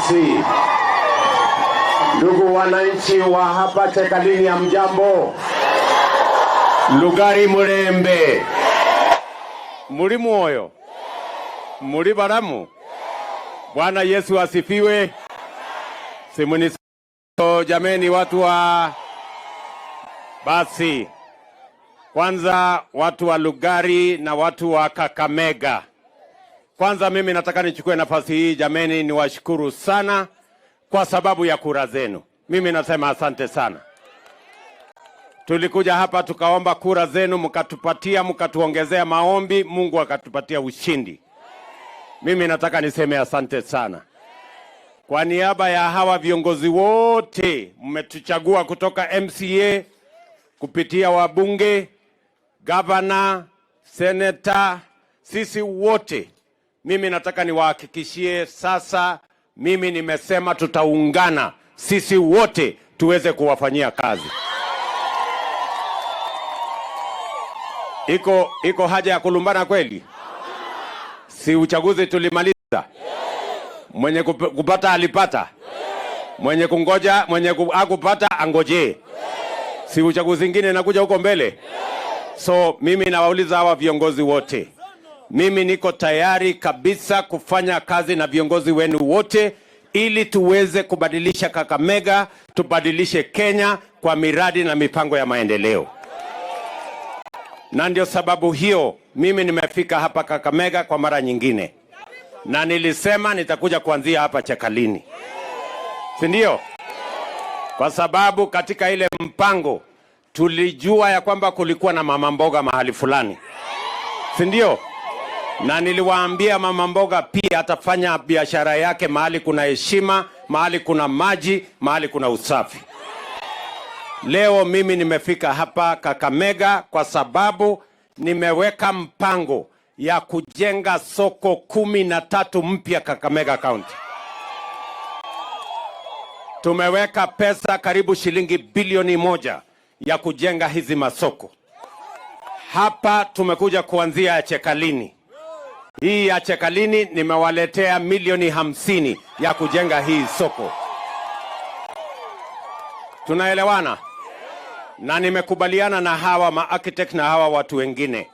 Basi ndugu wananchi wa hapa Chekalini, ya mjambo. Lugari murembe, muri moyo, muri baramu. Bwana Yesu asifiwe. Simuni jameni watu wa basi. Kwanza watu wa Lugari na watu wa Kakamega. Kwanza mimi nataka nichukue nafasi hii jameni niwashukuru sana kwa sababu ya kura zenu. Mimi nasema asante sana. Tulikuja hapa tukaomba kura zenu, mkatupatia, mkatuongezea maombi, Mungu akatupatia ushindi. Mimi nataka niseme asante sana. Kwa niaba ya hawa viongozi wote mmetuchagua kutoka MCA kupitia wabunge, governor, senator, sisi wote, mimi nataka niwahakikishie sasa, mimi nimesema tutaungana sisi wote tuweze kuwafanyia kazi. Iko haja ya kulumbana kweli? Si uchaguzi tulimaliza? Mwenye kupata alipata. Mwenye kungoja, mwenye hakupata angoje. Si uchaguzi mwingine nakuja huko mbele? So mimi nawauliza hawa viongozi wote, mimi niko tayari kabisa kufanya kazi na viongozi wenu wote ili tuweze kubadilisha Kakamega, tubadilishe Kenya kwa miradi na mipango ya maendeleo. Na ndio sababu hiyo mimi nimefika hapa Kakamega kwa mara nyingine. Na nilisema nitakuja kuanzia hapa Chekalini. Si ndio? Kwa sababu katika ile mpango tulijua ya kwamba kulikuwa na mama mboga mahali fulani. Si ndio? Na niliwaambia mama mboga pia atafanya biashara yake mahali kuna heshima, mahali kuna maji, mahali kuna usafi. Leo mimi nimefika hapa Kakamega kwa sababu nimeweka mpango ya kujenga soko 13 mpya Kakamega County. Tumeweka pesa karibu shilingi bilioni 1 ya kujenga hizi masoko. Hapa tumekuja kuanzia ya Chekalini. Hii ya Chekalini nimewaletea milioni 50 ya kujenga hii soko. Tunaelewana? Na nimekubaliana na hawa ma-architect na hawa watu wengine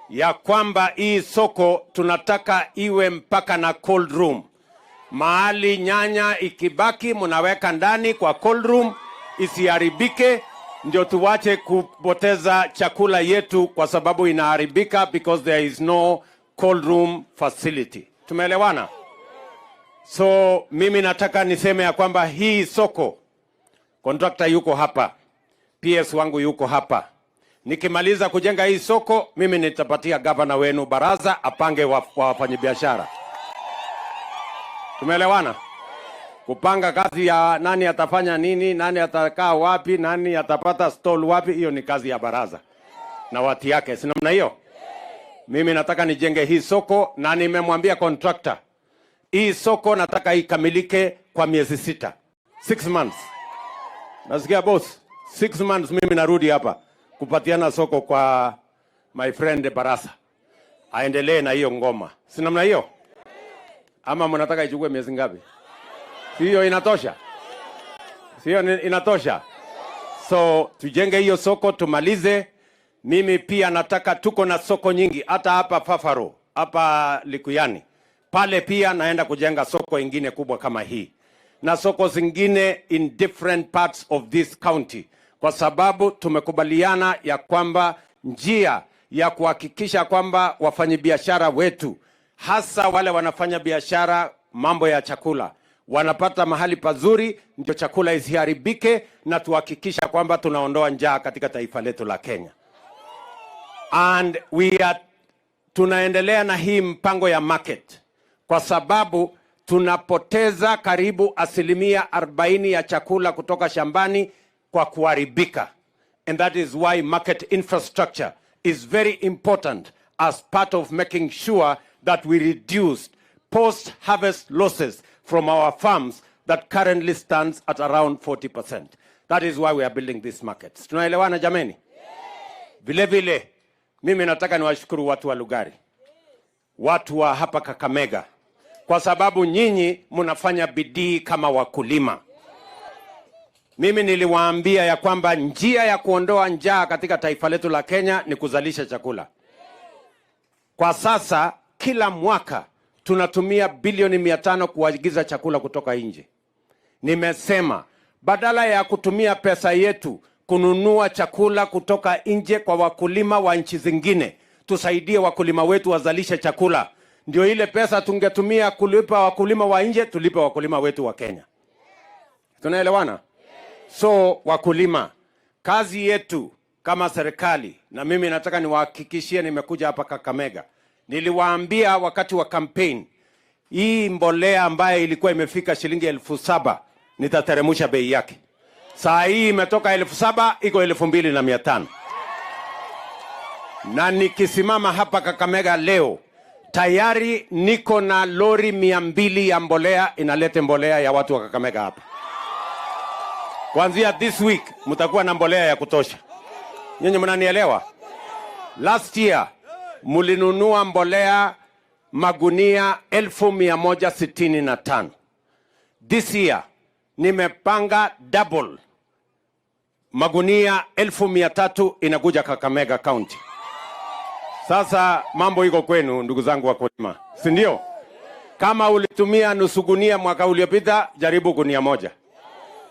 ya kwamba hii soko tunataka iwe mpaka na cold room. Mahali nyanya ikibaki mnaweka ndani kwa cold room isiharibike, ndio tuwache kupoteza chakula yetu kwa sababu inaharibika because there is no cold room facility. Tumeelewana? So mimi nataka niseme ya kwamba hii soko, contractor yuko hapa, PS wangu yuko hapa. Nikimaliza kujenga hii soko, mimi nitapatia governor wenu baraza apange wafanyabiashara. Tumeelewana? Kupanga kazi ya nani atafanya nini, nani atakaa wapi, nani atapata stall wapi, hiyo ni kazi ya baraza na watu yake. Si namna hiyo? Mimi nataka nijenge hii soko na nimemwambia contractor, hii soko nataka ikamilike kwa miezi 6. 6 months. Nasikia boss? 6 months mimi narudi hapa kupatiana soko kwa my friend Barasa. Aendelee na hiyo ngoma. Si namna hiyo? Ama mnataka ichukue miezi ngapi? Hiyo inatosha? Sio inatosha? So tujenge hiyo soko tumalize. Mimi pia nataka, tuko na soko nyingi hata hapa Fafaro, hapa Likuyani. Pale pia naenda kujenga soko ingine kubwa kama hii. Na soko zingine in different parts of this county. Kwa sababu tumekubaliana ya kwamba njia ya kuhakikisha kwamba wafanyabiashara wetu, hasa wale wanafanya biashara mambo ya chakula, wanapata mahali pazuri ndio chakula isiharibike, na tuhakikisha kwamba tunaondoa njaa katika taifa letu la Kenya. And tunaendelea na hii mpango ya market kwa sababu tunapoteza karibu 40% ya chakula kutoka shambani kwa kuharibika. And that is why market infrastructure is very important as part of making sure that we reduce post-harvest losses from our farms that currently stands at around 40%. That is why we are building these markets. Tunaelewana jameni? Vile vile, mimi nataka niwashukuru watu wa Lugari, watu wa hapa Kakamega, kwa sababu nyinyi mnafanya bidii kama wakulima. Mimi niliwaambia ya kwamba njia ya kuondoa njaa katika taifa letu la Kenya ni kuzalisha chakula. Kwa sasa kila mwaka tunatumia bilioni 500 kuagiza chakula kutoka nje. Nimesema badala ya kutumia pesa yetu kununua chakula kutoka nje kwa wakulima wa nchi zingine, tusaidie wakulima wetu wazalishe chakula. Ndio ile pesa tungetumia kulipa wakulima wa nje, tulipe wakulima wetu wa Kenya. Tunaelewana? So wakulima, kazi yetu kama serikali, na mimi nataka niwahakikishie, nimekuja hapa Kakamega. Niliwaambia wakati wa campaign, hii mbolea ambaye ilikuwa imefika shilingi 7,000 nitateremsha bei yake. Saa hii imetoka 7,000 iko 2,500. Na nikisimama hapa Kakamega leo, tayari niko na lori 200 ya mbolea inalete mbolea ya watu wa Kakamega hapa. Kuanzia this week mtakuwa na mbolea ya kutosha. Nyinyi mnanielewa? Last year mulinunua mbolea magunia 1,165. This year nimepanga double, magunia 1,300 inakuja Kakamega County. Sasa mambo iko kwenu ndugu zangu wakulima, si ndio? Kama ulitumia nusu gunia mwaka uliopita, jaribu gunia moja.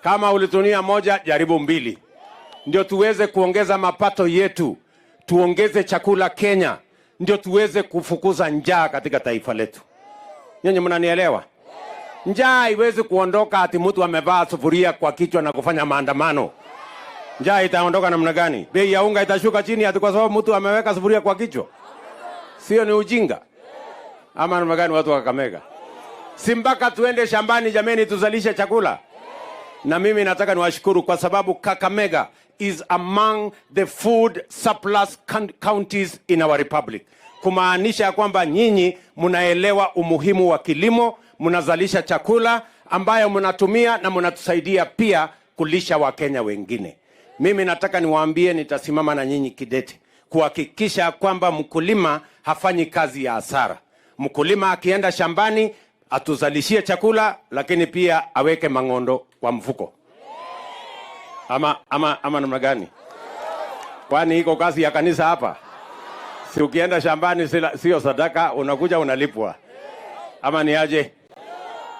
Kama ulitumia moja, jaribu 2. Ndio tuweze kuongeza mapato yetu, tuongeze chakula Kenya, ndio tuweze kufukuza njaa katika taifa letu. Nyinyi mnanielewa? Njaa haiwezi kuondoka ati mtu amevaa sufuria kwa kichwa na kufanya maandamano. Njaa itaondoka namna gani? Bei ya unga itashuka chini ati kwa sababu mtu ameweka sufuria kwa kichwa? Sio, ni ujinga? Ama namna gani watu wa Kakamega? Si mpaka tuende shambani jameni tuzalishe chakula. Na mimi nataka niwashukuru kwa sababu Kakamega is among the food surplus counties in our republic. Kumaanisha kwamba nyinyi mnaelewa umuhimu wa kilimo, mnazalisha chakula ambayo mnatumia na mnatusaidia pia kulisha Wakenya wengine. Mimi nataka niwaambie, nitasimama na nyinyi kidete kuhakikisha kwamba mkulima hafanyi kazi ya hasara. Mkulima akienda shambani atuzalishie chakula, lakini pia aweke mangondo kwa mfuko. Ama namna gani? Kwani iko kazi ya kanisa hapa? Si ukienda shambani sio sadaka, unakuja unalipwa. Ama ni aje?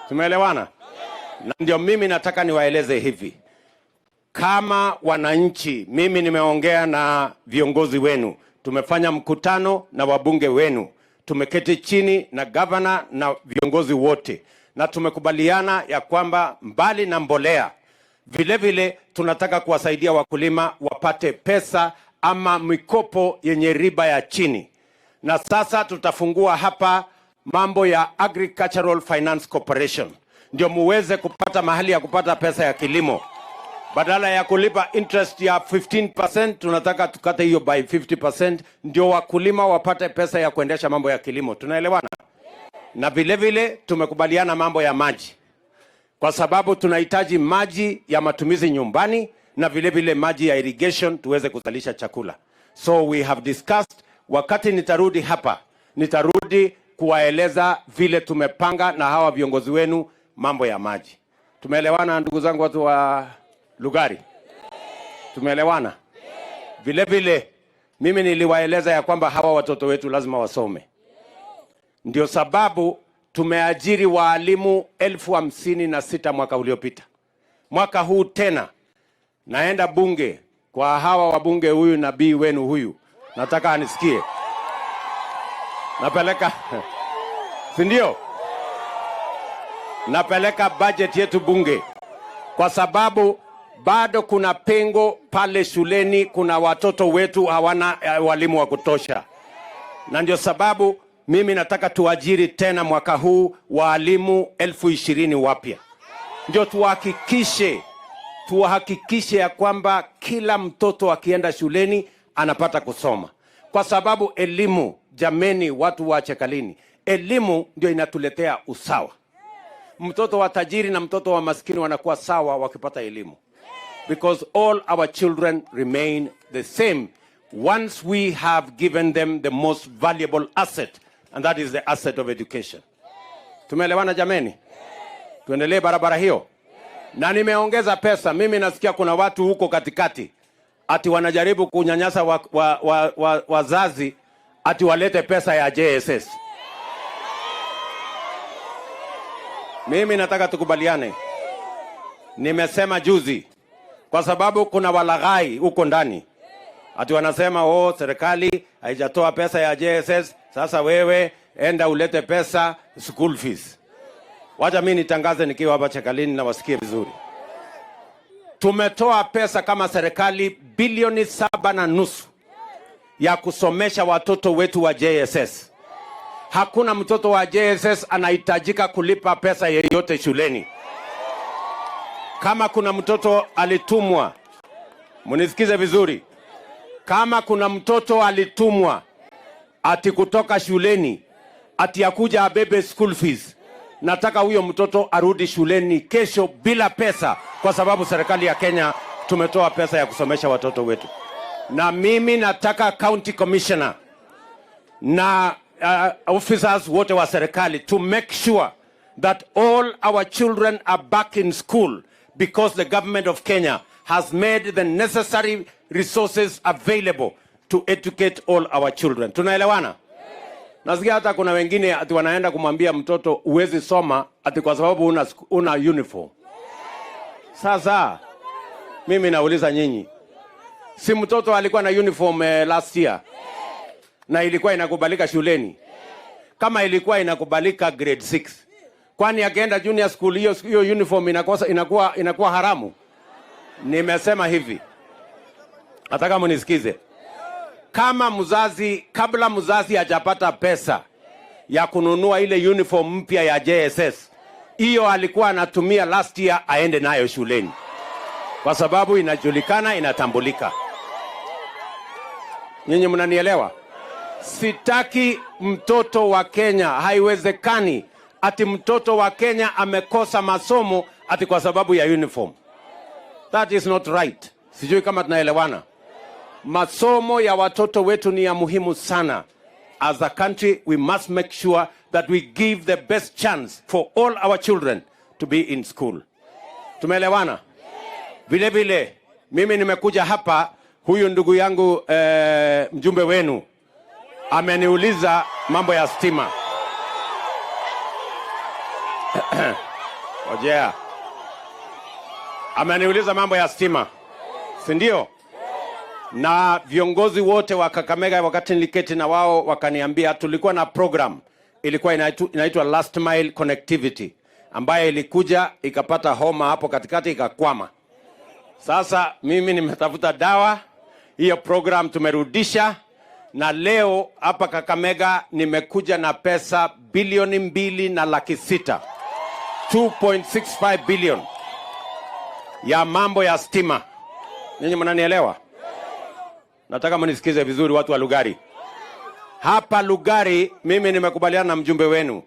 Tumeelewana? Na ndio mimi nataka niwaeleze hivi. Kama wananchi, mimi nimeongea na viongozi wenu. Tumefanya mkutano na wabunge wenu. Tumeketi chini na governor na viongozi wote. Na tumekubaliana ya kwamba mbali na mbolea, vile vile tunataka kuwasaidia wakulima wapate pesa ama mikopo yenye riba ya chini. Na sasa tutafungua hapa mambo ya Agricultural Finance Corporation. Ndio muweze kupata mahali ya kupata pesa ya kilimo. Badala ya kulipa interest ya 15%, tunataka tukate hiyo by 50%, ndio wakulima wapate pesa ya kuendesha mambo ya kilimo. Tunaelewana? Na vile vile tumekubaliana mambo ya maji. Kwa sababu tunahitaji maji ya matumizi nyumbani na vile vile maji ya irrigation tuweze kuzalisha chakula. So we have discussed, wakati nitarudi hapa, nitarudi kuwaeleza vile tumepanga na hawa viongozi wenu mambo ya maji. Tumeelewana ndugu zangu watu wa Lugari? Tumeelewana? Vile vile mimi niliwaeleza ya kwamba hawa watoto wetu lazima wasome. Ndio sababu tumeajiri waalimu 56,000 mwaka uliopita. Mwaka huu tena naenda bunge kwa hawa wabunge, huyu nabii wenu huyu, nataka anisikie. Napeleka si ndio? Napeleka budget yetu bunge kwa sababu bado kuna pengo pale shuleni, kuna watoto wetu hawana walimu wa kutosha. Na ndio sababu mimi nataka tuajiri tena mwaka huu walimu 20,000 wapya. Ndio tuhakikishe ya kwamba kila mtoto akienda shuleni anapata kusoma. Kwa sababu elimu, jameni watu wa Chekalini, elimu ndio inatuletea usawa. Mtoto wa tajiri na mtoto wa maskini wanakuwa sawa wakipata elimu. Because all our children remain the same once we have given them the most valuable asset, and that is the asset of education. Tumeelewana jameni? Tuendelee barabara hiyo. Na nimeongeza pesa. Mimi nasikia kuna watu huko katikati ati wanajaribu kunyanyasa wazazi ati walete pesa ya JSS. Mimi nataka tukubaliane. Nimesema juzi kwa sababu kuna walaghai huko ndani. Ati wanasema serikali haijatoa pesa ya JSS, sasa wewe enda ulete pesa school fees. Wacha mimi nitangaze nikiwa hapa Chekalini na wasikie vizuri. Tumetoa pesa kama serikali bilioni 7.5 ya kusomesha watoto wetu wa JSS. Hakuna mtoto wa JSS anahitajika kulipa pesa yeyote shuleni. Kama kuna mtoto alitumwa, munisikize vizuri. Kama kuna mtoto alitumwa ati kutoka shuleni ati akuja abebe school fees, nataka huyo mtoto arudi shuleni kesho bila pesa, kwa sababu serikali ya Kenya tumetoa pesa ya kusomesha watoto wetu. Na mimi nataka county commissioner na officers wote wa serikali to make sure that all our children are back in school, because the government of Kenya has made the necessary resources available to educate all our children. Tunaelewana? Nasikia hata kuna wengine ati wanaenda kumwambia mtoto uwezi soma ati kwa sababu una uniform. Sasa mimi nauliza nyinyi, si mtoto alikuwa na uniform last year na ilikuwa inakubalika shuleni? Kama ilikuwa inakubalika grade 6, kwani akienda junior school hiyo uniform inakuwa haramu? Nimesema hivi, nataka munisikize. Kama mzazi, kabla mzazi hajapata pesa ya kununua ile uniform mpya ya JSS, hiyo alikuwa anatumia last year aende nayo shuleni, kwa sababu inajulikana, inatambulika. Nyinyi mnanielewa? Sitaki mtoto wa Kenya, haiwezekani ati mtoto wa Kenya amekosa masomo ati kwa sababu ya uniform. That is not right. Sijui kama tunaelewana. Masomo ya watoto wetu ni ya muhimu sana. As a country, we must make sure that we give the best chance for all our children to be in school. Tumeelewana? Vile vile, mimi nimekuja hapa, huyu ndugu yangu mjumbe wenu ameniuliza mambo ya stima. Ojea. Ameniuliza mambo ya stima. Si ndio? Na viongozi wote wa Kakamega wakati niliketi na wao wakaniambia tulikuwa na program ilikuwa inaitwa Last Mile Connectivity, ambayo ilikuja ikapata homa hapo katikati ikakwama. Sasa mimi nimetafuta dawa, hiyo program tumerudisha, na leo hapa Kakamega nimekuja na pesa bilioni 2.6, 2.65 billion ya mambo ya stima. Ninyi mnanielewa? Nataka mnisikize vizuri watu wa Lugari. Hapa Lugari mimi nimekubaliana na mjumbe wenu.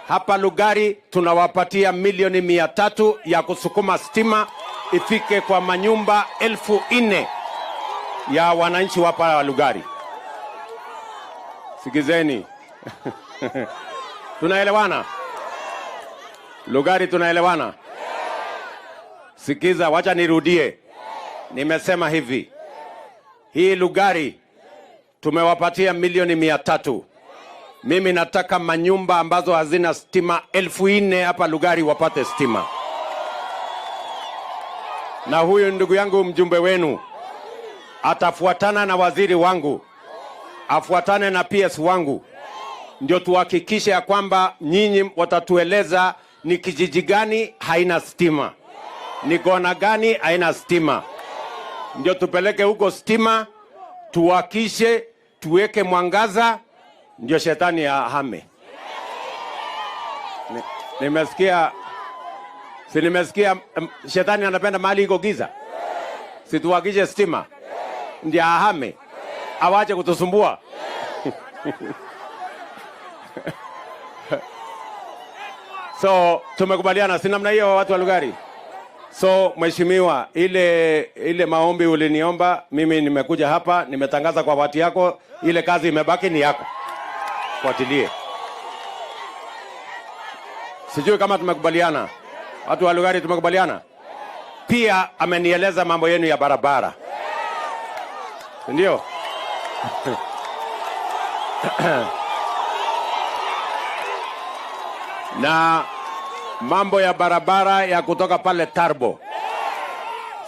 Hapa Lugari tunawapatia milioni 300 ya kusukuma stima ifike kwa manyumba 4,000 ya wananchi hapa wa Lugari. Sikizeni. Tunaelewana? Lugari tunaelewana? Sikiza, wacha nirudie. Nimesema hivi. Hii Lugari tumewapatia milioni 300. Mimi nataka manyumba ambazo hazina stima 4,000 hapa Lugari wapate stima. Na huyu ndugu yangu mjumbe wenu atafuatana na waziri wangu, afuatane na PS wangu, ndio tuhakikishe ya kwamba nyinyi watatueleza ni kijiji gani haina stima, ni kona gani haina stima. Ndio tupeleke huko stima, tuwakishe, tuweke mwangaza, ndio shetani ahame. Nimesikia shetani anapenda mahali iko giza. Situwakishe stima ndio ahame, awache kutusumbua. So tumekubaliana, si namna hiyo watu wa Lugari? So mheshimiwa, ile maombi uliniomba, mimi nimekuja hapa, nimetangaza kwa watu yako, ile kazi imebaki ni yako. Fuatilie. Sijui kama tumekubaliana. Watu wa Lugari tumekubaliana. Pia amenieleza mambo yenu ya barabara. Ndio. Na mambo ya barabara ya kutoka pale Tarbo.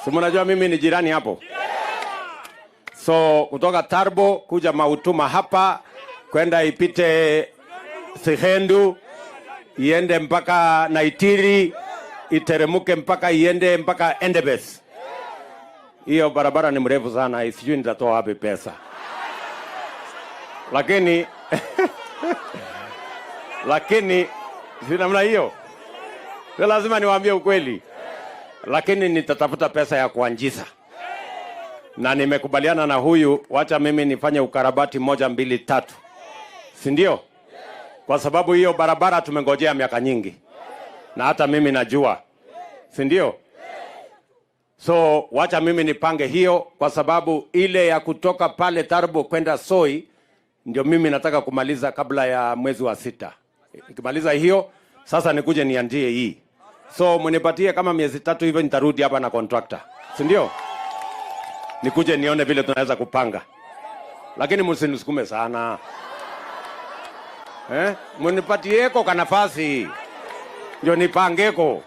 Si mnajua mimi ni jirani hapo. So kutoka Tarbo kuja Mautuma hapa kwenda ipite Sihendu iende mpaka Naitiri iteremuke mpaka iende mpaka Endebess. Hiyo barabara ni mrefu sana, sijui nitatoa wapi pesa. Lakini si namna hiyo. Lazima niwaambie ukweli. Lakini nitatafuta pesa ya kuanzisha. Na nimekubaliana na huyu, wacha mimi nifanye ukarabati 1, 2, 3. Si ndio? Kwa sababu hiyo barabara tumengojea miaka nyingi. Na hata mimi najua. Si ndio? So wacha mimi nipange hiyo, kwa sababu ile ya kutoka pale Tarbo kwenda Soi ndio mimi nataka kumaliza kabla ya mwezi wa 6. Nikimaliza hiyo sasa nikuje niandie hii. So mnipatie kama miezi 3 hivyo nitarudi hapa na contractor. Si ndio? Nikuje nione vile tunaweza kupanga. Lakini msinisukume sana. Mnipatieko kwa nafasi. Ndio nipangeko.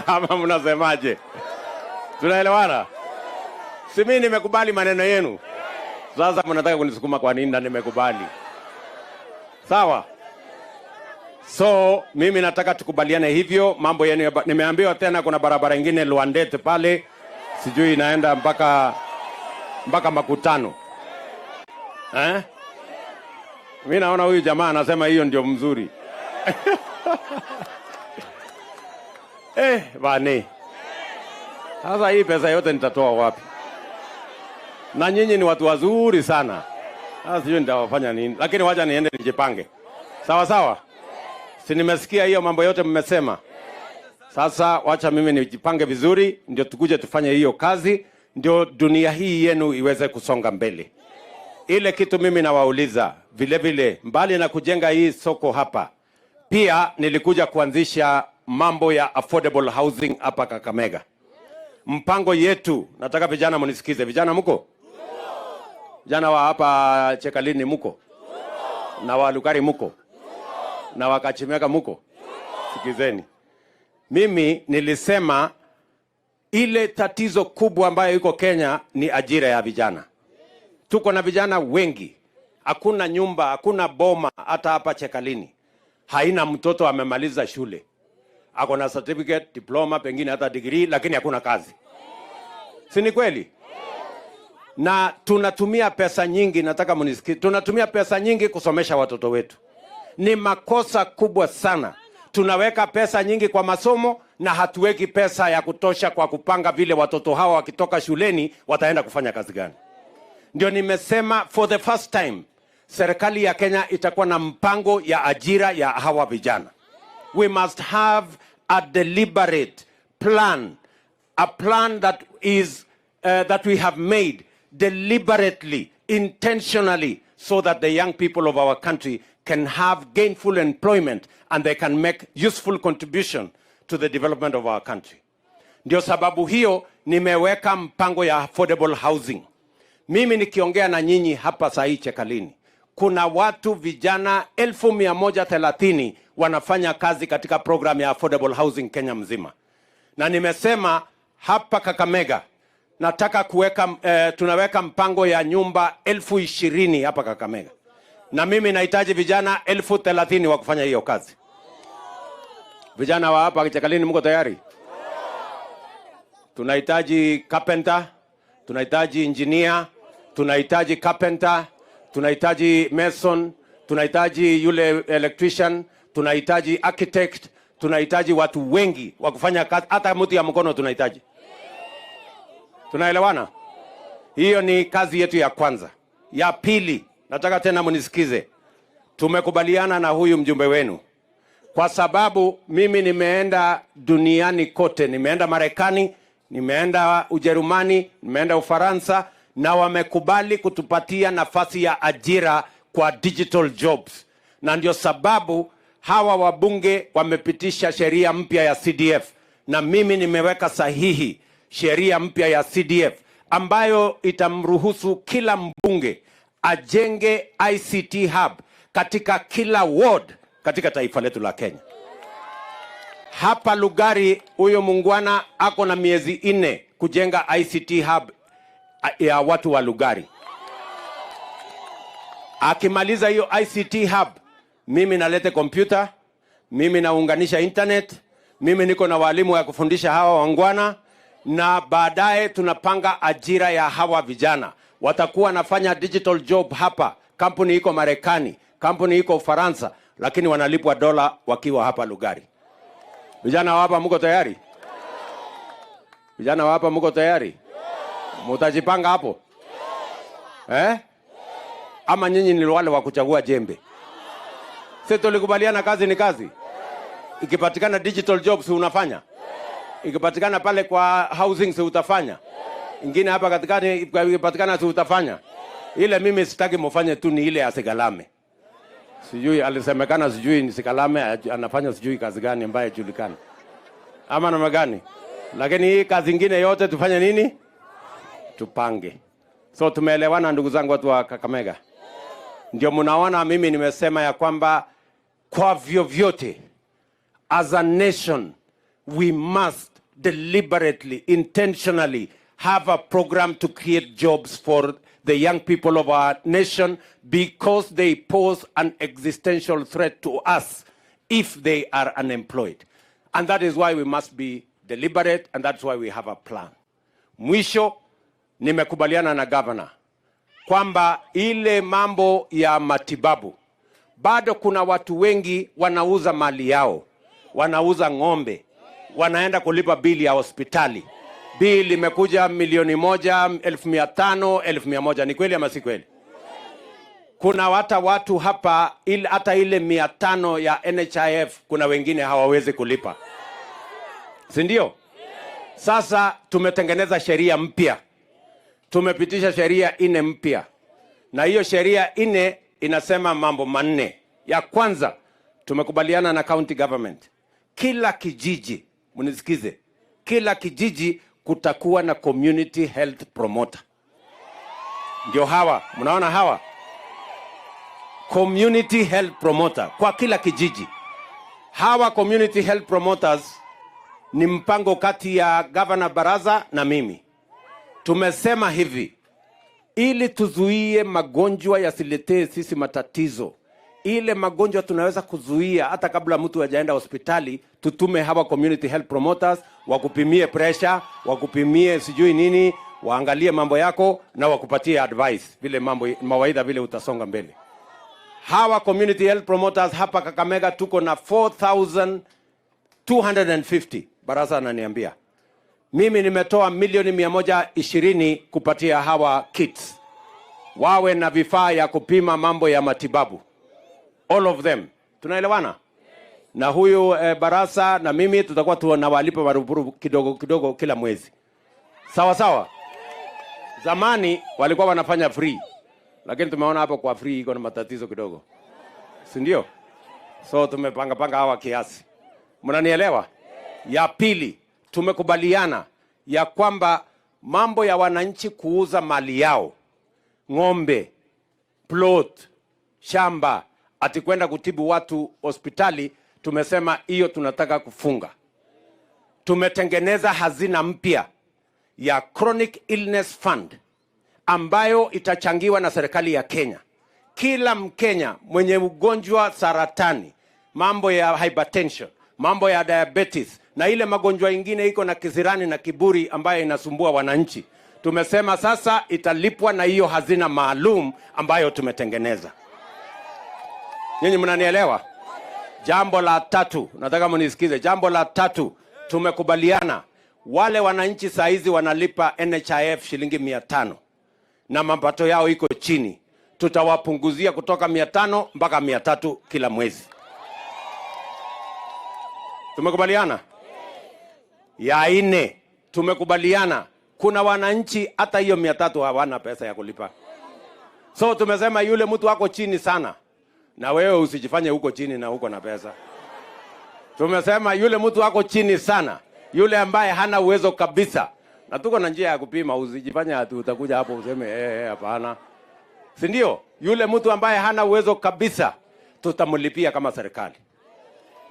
Ama mnasemaje? Tunaelewana? Si mimi nimekubali maneno yenu. Sasa mnataka kunisukuma kwa nini? Na nimekubali. Sawa? So mimi nataka tukubaliane hivyo. Mambo yenu nimeambiwa tena kuna barabara nyingine Luandete pale. Sijui inaenda mpaka Makutano. Mimi naona huyu jamaa anasema hiyo ndio mzuri. Bani. Sasa hii pesa yote nitatoa wapi? Na nyinyi ni watu wazuri sana. Sasa sijui nitawafanya nini. Lakini wacha niende nijipange. Sawa sawa? Si nimesikia hiyo mambo yote mmesema. Sasa wacha mimi nijipange vizuri, ndio tukuje tufanye hiyo kazi, ndio dunia hii yenu iweze kusonga mbele. Ile kitu mimi nawauliza, vile vile, mbali na kujenga hii soko hapa, pia nilikuja kuanzisha mambo ya affordable housing hapa Kakamega. Mpango yetu, nataka vijana mnisikize. Vijana mko? Vijana wa hapa Chekalini mko? Na wa Lugari mko? Na wa Kakamega mko? Sikizeni. Mimi nilisema ile tatizo kubwa ambayo iko Kenya ni ajira ya vijana. Tuko na vijana wengi. Hakuna nyumba, hakuna boma hata hapa Chekalini. Haina mtoto amemaliza shule. Ako na certificate, diploma, pengine hata degree, lakini hakuna kazi. Si ni kweli? Na tunatumia pesa nyingi, nataka mnisikie. Tunatumia pesa nyingi kusomesha watoto wetu. Ni makosa kubwa sana. Tunaweka pesa nyingi kwa masomo na hatuweki pesa ya kutosha kwa kupanga vile watoto hawa wakitoka shuleni wataenda kufanya kazi gani. Ndio nimesema for the first time serikali ya Kenya itakuwa na mpango ya ajira ya hawa vijana. We must have a deliberate plan, a plan that is that we have made deliberately, intentionally, so that the young people of our country can have gainful employment and they can make useful contribution to the development of our country. Ndio sababu hiyo nimeweka mpango ya affordable housing. Mimi nikiongea na nyinyi hapa saa Chekalini, kuna watu vijana 1130 wanafanya kazi katika program ya affordable housing Kenya mzima. Na nimesema hapa Kakamega nataka kuweka tunaweka mpango ya nyumba 20,000 hapa Kakamega. Na mimi nahitaji vijana 30,000 wa kufanya hiyo kazi. Vijana wa hapa Chekalini mko tayari? Tunahitaji carpenter, tunahitaji engineer, tunahitaji carpenter, tunahitaji mason, tunahitaji yule electrician, tunahitaji architect, tunahitaji watu wengi wa kufanya kazi, hata mtu ya mkono tunahitaji. Tunaelewana? Hiyo ni kazi yetu ya kwanza. Ya pili, nataka tena mnisikize. Tumekubaliana na huyu mjumbe wenu. Kwa sababu mimi nimeenda duniani kote, nimeenda Marekani, nimeenda Ujerumani, nimeenda Ufaransa, na wamekubali kutupatia nafasi ya ajira kwa digital jobs. Na ndio sababu hawa wabunge wamepitisha sheria mpya ya CDF na mimi nimeweka sahihi sheria mpya ya CDF ambayo itamruhusu kila mbunge ajenge ICT hub katika kila ward katika taifa letu la Kenya. Hapa Lugari huyo mungwana ako na miezi 4 kujenga ICT hub ya watu wa Lugari. Akimaliza hiyo ICT hub, mimi nalete kompyuta, mimi naunganisha internet, mimi niko na walimu ya kufundisha hawa wangwana, na baadaye tunapanga ajira ya hawa vijana. Watakuwa nafanya digital job hapa. Kampuni iko Marekani, kampuni iko Ufaransa, lakini wanalipwa dola wakiwa hapa Lugari. Vijana wa hapa mko tayari? Vijana wa hapa mko tayari? Mutajipanga hapo? Ama nyinyi ni wale wa kuchagua jembe? Sisi tulikubaliana kazi ni kazi. Ikipatikana digital jobs unafanya. Ikipatikana pale kwa housing si utafanya. Ingine hapa katikani ikipatikana si utafanya. Ile mimi sitaki mfanye tu ni ile ya Sigalame. Sijui alisemekana sijui ni Sigalame anafanya sijui kazi gani ambaye julikana. Ama namna gani? Lakini hii kazi nyingine yote tufanye nini? Tupange. So tumeelewana ndugu zangu watu wa Kakamega. Ndio mnaona mimi nimesema ya kwamba kwa vyovyote as a nation we must deliberately, intentionally have a program to create jobs for the young people of our nation because they pose an existential threat to us if they are unemployed. And that is why we must be deliberate, and that's why we have a plan. Mwisho, nimekubaliana na governor kwamba ile mambo ya matibabu, bado kuna watu wengi wanauza mali yao, wanauza ng'ombe, wanaenda kulipa bili ya hospitali. Bili imekuja 1,100,000, 1,500,000, 1,100,000. Ni kweli ama si kweli? Kuna watu hapa hata ile 500 ya NHIF kuna wengine hawawezi kulipa. Si ndio? Sasa tumetengeneza sheria mpya. Tumepitisha sheria 4 mpya. Na hiyo sheria 4 inasema mambo 4. Ya kwanza, tumekubaliana na county government. Kila kijiji, mnisikize, kila kijiji kutakuwa na community health promoter. Ndio hawa, mnaona hawa? Community health promoter kwa kila kijiji. Hawa community health promoters ni mpango kati ya Governor Baraza na mimi. Tumesema hivi, ili tuzuie magonjwa yasiletee sisi matatizo. Ile magonjwa tunaweza kuzuia hata kabla mtu hajaenda hospitali, tutume hawa community health promoters wakupimie pressure, wakupimie sijui nini, waangalie mambo yako na wakupatie advice vile mawaidha vile utasonga mbele. Hawa community health promoters hapa Kakamega tuko na 4,250. Baraza ananiambia. Mimi nimetoa 1,120,000 kupatia hawa kits. Wawe na vifaa ya kupima mambo ya matibabu. All of them. Tunaelewana? Na huyu Barasa na mimi tutakuwa tunawalipa marupurupu kidogo kidogo kila mwezi. Sawa sawa? Zamani walikuwa wanafanya free. Lakini tumeona hapo kwa free iko na matatizo kidogo. Si ndio? So tumepanga hawa kiasi. Mnanielewa? Ya pili, tumekubaliana ya kwamba mambo ya wananchi kuuza mali yao, ng'ombe, plot, shamba, ati kwenda kutibu watu hospitali, tumesema hiyo tunataka kufunga. Tumetengeneza hazina mpya ya Chronic Illness Fund ambayo itachangiwa na serikali ya Kenya. Kila Mkenya mwenye ugonjwa saratani, mambo ya hypertension, mambo ya diabetes na ile magonjwa ingine iko na kisirani na kiburi ambayo inasumbua wananchi, tumesema sasa italipwa na hiyo hazina maalum ambayo tumetengeneza. Nyinyi mnanielewa? Jambo la tatu, nataka mnisikize. Jambo la tatu, tumekubaliana wale wananchi saizi wanalipa NHIF shilingi 500 na mapato yao iko chini, tutawapunguzia kutoka 500 mpaka 300 kila mwezi. Tumekubaliana? Ya 4, tumekubaliana kuna wananchi hata hiyo 300 hawana pesa ya kulipa. So tumesema yule mtu wako chini sana, na wewe usijifanye huko chini na huko na pesa. Tumesema yule mtu ako chini sana, yule ambaye hana uwezo kabisa, na tuko na njia ya kupima. Usijifanye ati utakuja hapo useme hapana, si ndio? Yule mtu ambaye hana uwezo kabisa tutamlipia kama serikali.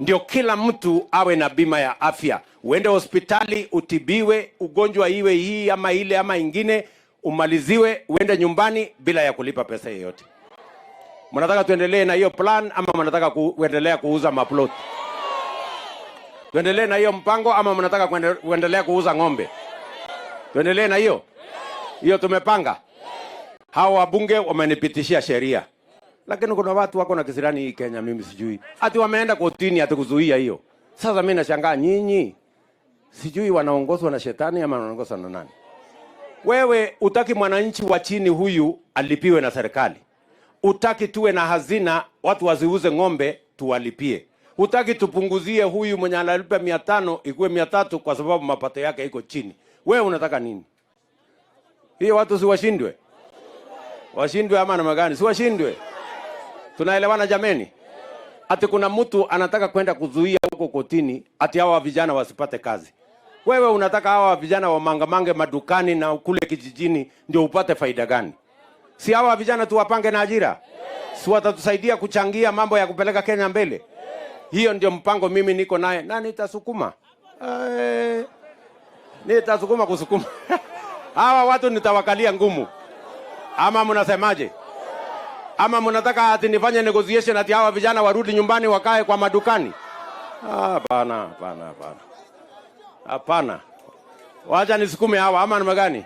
Ndio kila mtu awe na bima ya afya, uende hospitali utibiwe, ugonjwa iwe hii ama ile ama ingine, umaliziwe, uende nyumbani bila ya kulipa pesa yoyote. Mnataka tuendelee na hiyo plan ama mnataka kuendelea kuuza maplot? Tuendelee na hiyo mpango ama mnataka kuendelea kuuza ng'ombe? Tuendelee na hiyo? Hiyo tumepanga. Hao wabunge wamenipitishia sheria. Lakini kuna watu wako na kisirani hii Kenya, mimi sijui. Ati wameenda kotini ati kuzuia hiyo. Sasa mimi nashangaa nyinyi. Sijui wanaongozwa na shetani ama wanaongozwa na nani? Wewe utaki mwananchi wa chini huyu alipiwe na serikali. Utaki tuwe na hazina watu waziuze ng'ombe tuwalipie. Utaki tupunguzie huyu mwenye analipa 500 ikuwe 300 kwa sababu mapato yake iko chini. Wewe unataka nini? Hiyo watu si washindwe? Washindwe ama namna gani? Si washindwe. Tunaelewana jameni? Ati kuna mtu anataka kwenda kuzuia huko kotini ati hawa vijana wasipate kazi. Wewe unataka hawa vijana wamangamange madukani na kule kijijini ndio upate faida gani? Si hawa vijana tuwapange na ajira? Si watatusaidia kuchangia mambo ya kupeleka Kenya mbele? Hiyo ndio mpango mimi niko naye na nitasukuma. Nitasukuma kusukuma. Hawa watu nitawakalia ngumu. Ama mnasemaje? Ama mnataka ati nifanye negotiation ati hawa vijana warudi nyumbani wakae kwa madukani? Hapana. Hapana. Wacha nisukume hawa ama namna gani?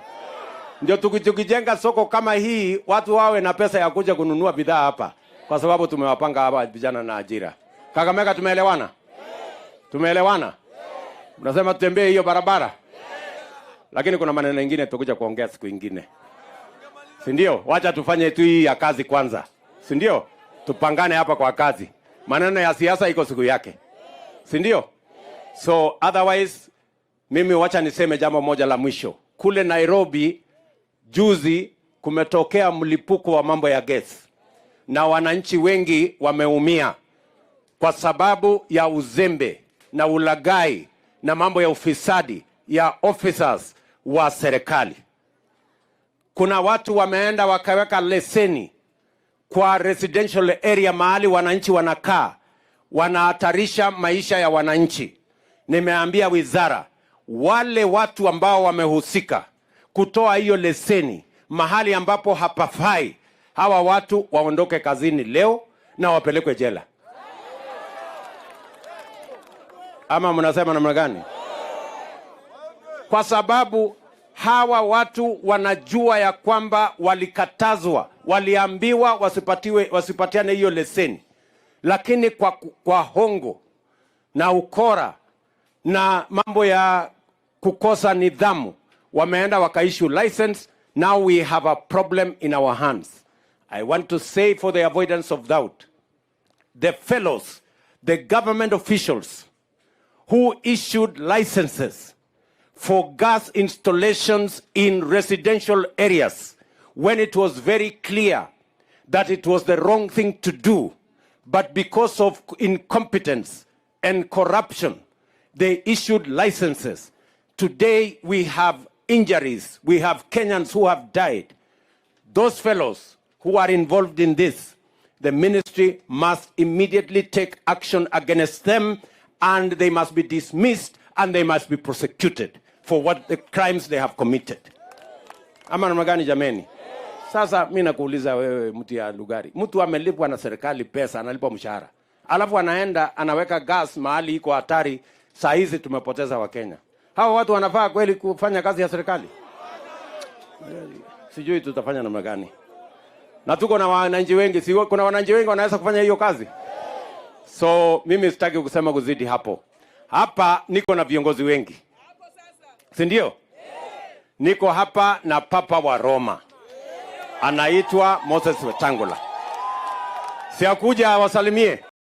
Ndio tukijenga soko kama hii, watu wawe na pesa ya kuja kununua bidhaa hapa. Kwa sababu tumewapanga hapa vijana na ajira. Kakamega tumeelewana? Tumeelewana? Mnasema tutembee hiyo barabara? Lakini kuna maneno mengine tutakuja kuongea siku nyingine. Si ndio? Wacha tufanye tu hii ya kazi kwanza. Si ndio? Tupangane hapa kwa kazi. Maneno ya siasa iko siku yake. Si ndio? So otherwise mimi wacha niseme jambo moja la mwisho. Kule Nairobi juzi kumetokea mlipuko wa mambo ya gesi. Na wananchi wengi wameumia kwa sababu ya uzembe na ulagai na mambo ya ufisadi ya officers wa serikali. Kuna watu wameenda wakaweka leseni kwa residential area mahali wananchi wanakaa, wanahatarisha maisha ya wananchi. Nimeambia wizara, wale watu ambao wamehusika kutoa hiyo leseni mahali ambapo hapafai, hawa watu waondoke kazini leo na wapelekwe jela. Ama mnasema namna gani? Kwa sababu hawa watu wanajua ya kwamba walikatazwa, waliambiwa wasipatiane hiyo leseni. Lakini kwa hongo na ukora na mambo ya kukosa nidhamu wameenda wakaissue license. Now we have a problem in our hands. I want to say, for the avoidance of doubt, the fellows, the government officials who issued licenses for gas installations in residential areas when it was very clear that it was the wrong thing to do, but because of incompetence and corruption, they issued licenses. Today we have injuries. We have Kenyans who have died. Those fellows who are involved in this, the ministry must immediately take action against them, and they must be dismissed and they must be prosecuted for what the crimes they have committed. Ama namna gani jameni? Sasa mimi nakuuliza wewe mtu ya Lugari. Mtu amelipwa na serikali pesa, analipwa mshahara. Alafu anaenda anaweka gas mahali iko hatari. Saa hizi tumepoteza Wakenya. Hawa watu wanafaa kweli kufanya kazi ya serikali? Sijui tutafanya namna gani. Na tuko na wananchi wengi, si kuna wananchi wengi wanaweza kufanya hiyo kazi? So mimi sitaki kusema kuzidi hapo. Hapa niko na viongozi wengi. Si ndio? Niko hapa na Papa wa Roma. Anaitwa Moses Wetangula. Si akuja wasalimie?